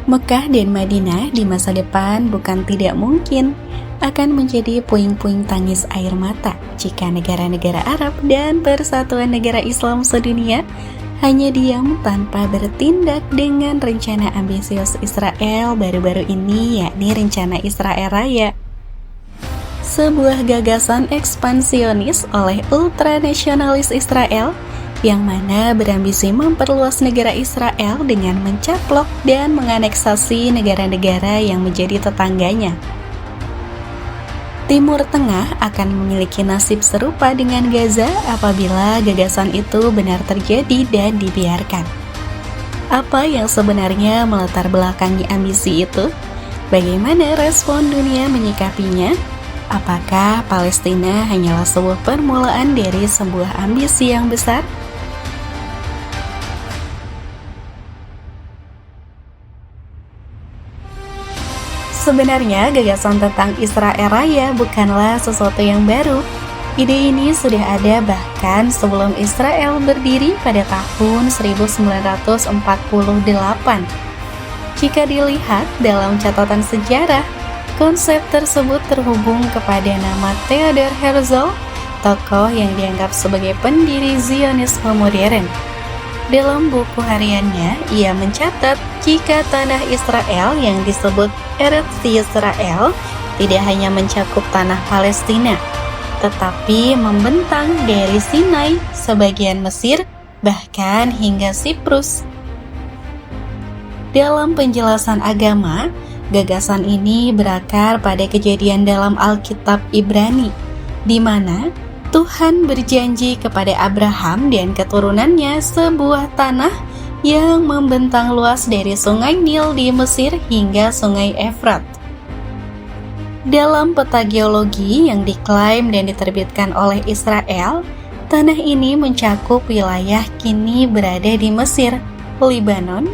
Mekah dan Madinah di masa depan bukan tidak mungkin akan menjadi puing-puing tangis air mata jika negara-negara Arab dan Persatuan Negara Islam sedunia hanya diam tanpa bertindak dengan rencana ambisius Israel baru-baru ini, yakni rencana Israel Raya. Sebuah gagasan ekspansionis oleh ultranasionalis Israel yang mana berambisi memperluas negara Israel dengan mencaplok dan menganeksasi negara-negara yang menjadi tetangganya. Timur Tengah akan memiliki nasib serupa dengan Gaza apabila gagasan itu benar terjadi dan dibiarkan. Apa yang sebenarnya melatar belakangi ambisi itu? Bagaimana respon dunia menyikapinya? Apakah Palestina hanyalah sebuah permulaan dari sebuah ambisi yang besar? Sebenarnya gagasan tentang Israel Raya bukanlah sesuatu yang baru. Ide ini sudah ada bahkan sebelum Israel berdiri pada tahun 1948. Jika dilihat dalam catatan sejarah, konsep tersebut terhubung kepada nama Theodor Herzl, tokoh yang dianggap sebagai pendiri Zionisme modern. Dalam buku hariannya, ia mencatat jika tanah Israel yang disebut Eretz Yisrael tidak hanya mencakup tanah Palestina, tetapi membentang dari Sinai, sebagian Mesir, bahkan hingga Siprus. Dalam penjelasan agama, gagasan ini berakar pada kejadian dalam Alkitab Ibrani, di mana Tuhan berjanji kepada Abraham dan keturunannya sebuah tanah yang membentang luas dari sungai Nil di Mesir hingga sungai Efrat. Dalam peta geologi yang diklaim dan diterbitkan oleh Israel, tanah ini mencakup wilayah kini berada di Mesir, Lebanon,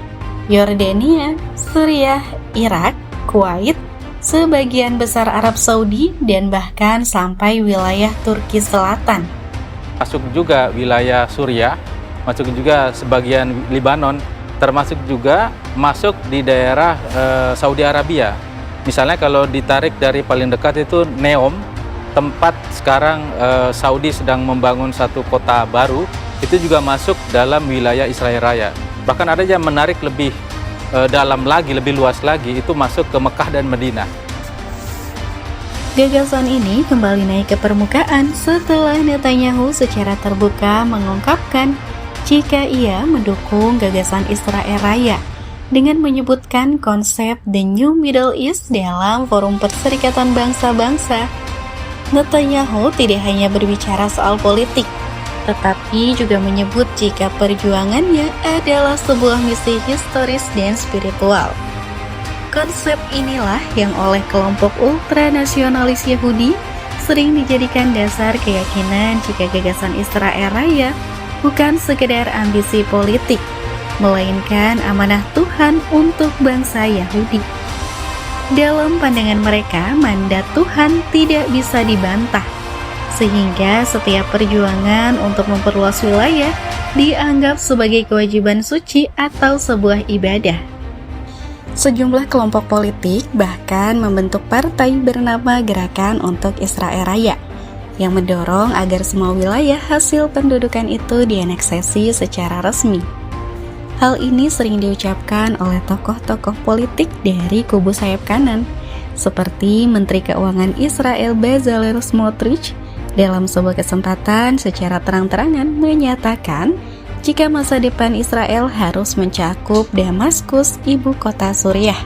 Yordania, Suriah, Irak, Kuwait, sebagian besar Arab Saudi, dan bahkan sampai wilayah Turki Selatan. Masuk juga wilayah Suriah, masuk juga sebagian Lebanon, termasuk juga masuk di daerah Saudi Arabia. Misalnya kalau ditarik dari paling dekat itu Neom, tempat sekarang Saudi sedang membangun satu kota baru, itu juga masuk dalam wilayah Israel Raya. Bahkan ada yang menarik lebih dalam lagi, lebih luas lagi, itu masuk ke Mekah dan Madinah. Gagasan ini kembali naik ke permukaan setelah Netanyahu secara terbuka mengungkapkan jika ia mendukung gagasan Israel Raya dengan menyebutkan konsep The New Middle East dalam Forum Perserikatan Bangsa-Bangsa. Netanyahu tidak hanya berbicara soal politik, tetapi juga menyebut jika perjuangannya adalah sebuah misi historis dan spiritual. Konsep inilah yang oleh kelompok ultranasionalis Yahudi sering dijadikan dasar keyakinan jika gagasan Israel Raya bukan sekedar ambisi politik, melainkan amanah Tuhan untuk bangsa Yahudi. Dalam pandangan mereka, mandat Tuhan tidak bisa dibantah, sehingga setiap perjuangan untuk memperluas wilayah dianggap sebagai kewajiban suci atau sebuah ibadah. Sejumlah kelompok politik bahkan membentuk partai bernama Gerakan untuk Israel Raya yang mendorong agar semua wilayah hasil pendudukan itu dianeksasi secara resmi. Hal ini sering diucapkan oleh tokoh-tokoh politik dari kubu sayap kanan, seperti Menteri Keuangan Israel Bezalel Smotrich dalam sebuah kesempatan secara terang-terangan menyatakan jika masa depan Israel harus mencakup Damaskus, ibu kota Suriah.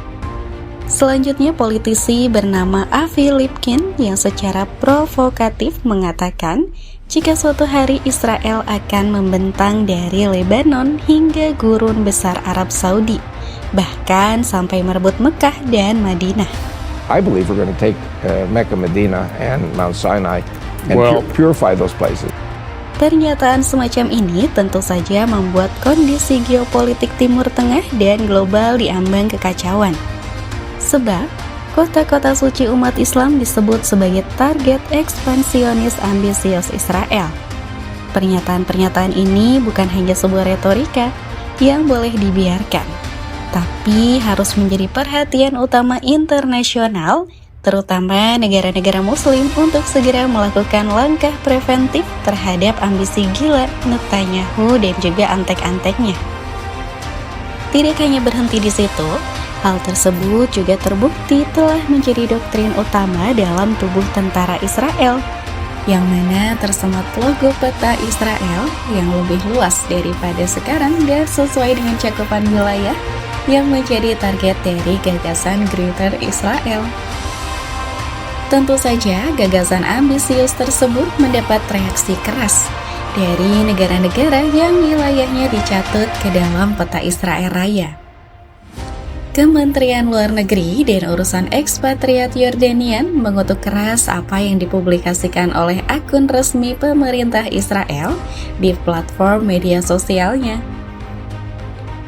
Selanjutnya, politisi bernama Avi Lipkin yang secara provokatif mengatakan jika suatu hari Israel akan membentang dari Lebanon hingga gurun besar Arab Saudi, bahkan sampai merebut Mekah dan Madinah. I believe we're going to take Mecca, Medina, and Mount Sinai and purify those places. Pernyataan semacam ini tentu saja membuat kondisi geopolitik Timur Tengah dan global diambang kekacauan. Sebab, kota-kota suci umat Islam disebut sebagai target ekspansionis ambisius Israel. Pernyataan-pernyataan ini bukan hanya sebuah retorika yang boleh dibiarkan, tapi harus menjadi perhatian utama internasional, terutama negara-negara muslim untuk segera melakukan langkah preventif terhadap ambisi gila Netanyahu dan juga antek-anteknya. Tidak hanya berhenti di situ, hal tersebut juga terbukti telah menjadi doktrin utama dalam tubuh tentara Israel, yang mana tersemat logo peta Israel yang lebih luas daripada sekarang dan sesuai dengan cakupan wilayah yang menjadi target dari gagasan Greater Israel. Tentu saja, gagasan ambisius tersebut mendapat reaksi keras dari negara-negara yang wilayahnya dicatut ke dalam peta Israel Raya. Kementerian Luar Negeri dan Urusan Ekspatriat Yordanian mengutuk keras apa yang dipublikasikan oleh akun resmi pemerintah Israel di platform media sosialnya.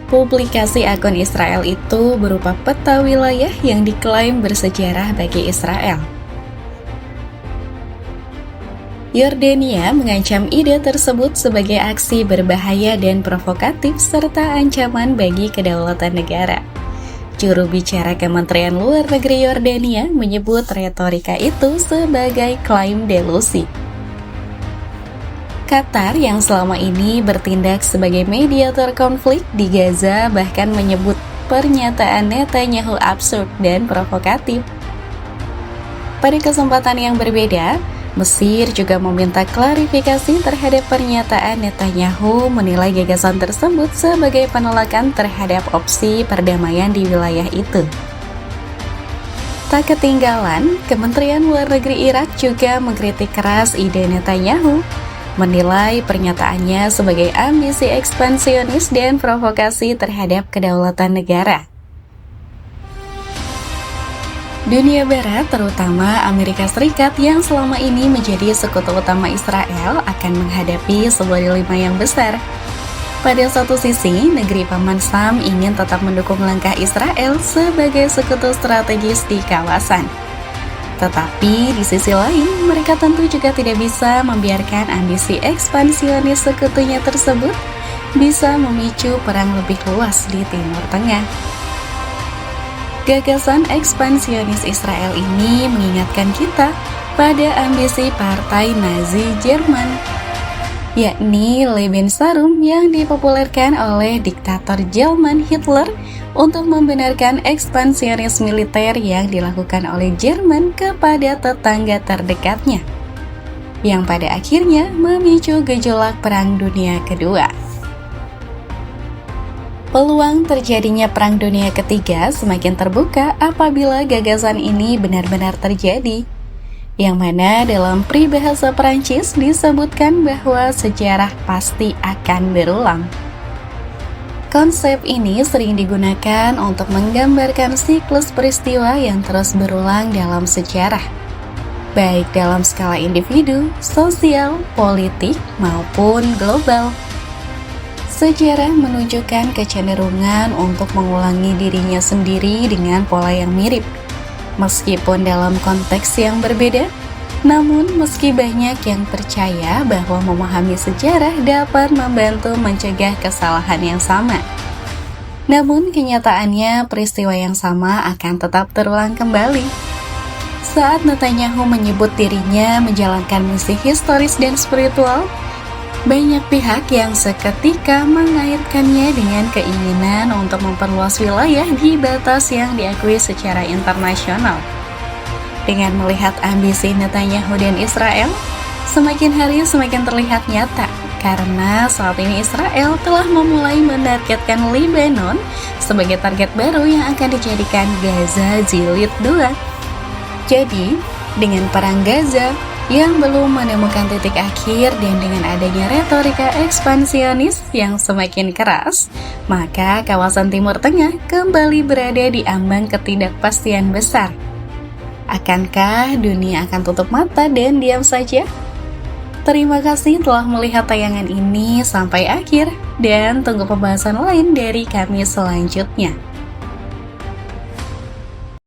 Publikasi akun Israel itu berupa peta wilayah yang diklaim bersejarah bagi Israel. Yordania mengancam ide tersebut sebagai aksi berbahaya dan provokatif serta ancaman bagi kedaulatan negara. Juru bicara Kementerian Luar Negeri Yordania menyebut retorika itu sebagai klaim delusi. Qatar yang selama ini bertindak sebagai mediator konflik di Gaza bahkan menyebut pernyataan Netanyahu absurd dan provokatif. Pada kesempatan yang berbeda, Mesir juga meminta klarifikasi terhadap pernyataan Netanyahu menilai gagasan tersebut sebagai penolakan terhadap opsi perdamaian di wilayah itu. Tak ketinggalan, Kementerian Luar Negeri Irak juga mengkritik keras ide Netanyahu, menilai pernyataannya sebagai ambisi ekspansionis dan provokasi terhadap kedaulatan negara. Dunia Barat, terutama Amerika Serikat yang selama ini menjadi sekutu utama Israel, akan menghadapi sebuah dilema yang besar. Pada satu sisi, negeri Paman Sam ingin tetap mendukung langkah Israel sebagai sekutu strategis di kawasan. Tetapi di sisi lain, mereka tentu juga tidak bisa membiarkan ambisi ekspansionis sekutunya tersebut bisa memicu perang lebih luas di Timur Tengah. Gagasan ekspansionis Israel ini mengingatkan kita pada ambisi partai Nazi Jerman, yakni Lebensraum yang dipopulerkan oleh diktator Jerman Hitler untuk membenarkan ekspansionis militer yang dilakukan oleh Jerman kepada tetangga terdekatnya, yang pada akhirnya memicu gejolak Perang Dunia Kedua. Peluang terjadinya Perang Dunia Ketiga semakin terbuka apabila gagasan ini benar-benar terjadi, yang mana dalam peribahasa Perancis disebutkan bahwa sejarah pasti akan berulang. Konsep ini sering digunakan untuk menggambarkan siklus peristiwa yang terus berulang dalam sejarah, baik dalam skala individu, sosial, politik, maupun global. Sejarah menunjukkan kecenderungan untuk mengulangi dirinya sendiri dengan pola yang mirip. Meskipun dalam konteks yang berbeda, namun meski banyak yang percaya bahwa memahami sejarah dapat membantu mencegah kesalahan yang sama, namun kenyataannya peristiwa yang sama akan tetap terulang kembali. Saat Netanyahu menyebut dirinya menjalankan misi historis dan spiritual, banyak pihak yang seketika mengaitkannya dengan keinginan untuk memperluas wilayah di batas yang diakui secara internasional. Dengan melihat ambisi Netanyahu dan Israel, semakin hari semakin terlihat nyata, karena saat ini Israel telah memulai menargetkan Lebanon sebagai target baru yang akan dijadikan Gaza Jilid 2. Jadi, dengan perang Gaza yang belum menemukan titik akhir dan dengan adanya retorika ekspansionis yang semakin keras, maka kawasan Timur Tengah kembali berada di ambang ketidakpastian besar. Akankah dunia akan tutup mata dan diam saja? Terima kasih telah melihat tayangan ini sampai akhir dan tunggu pembahasan lain dari kami selanjutnya.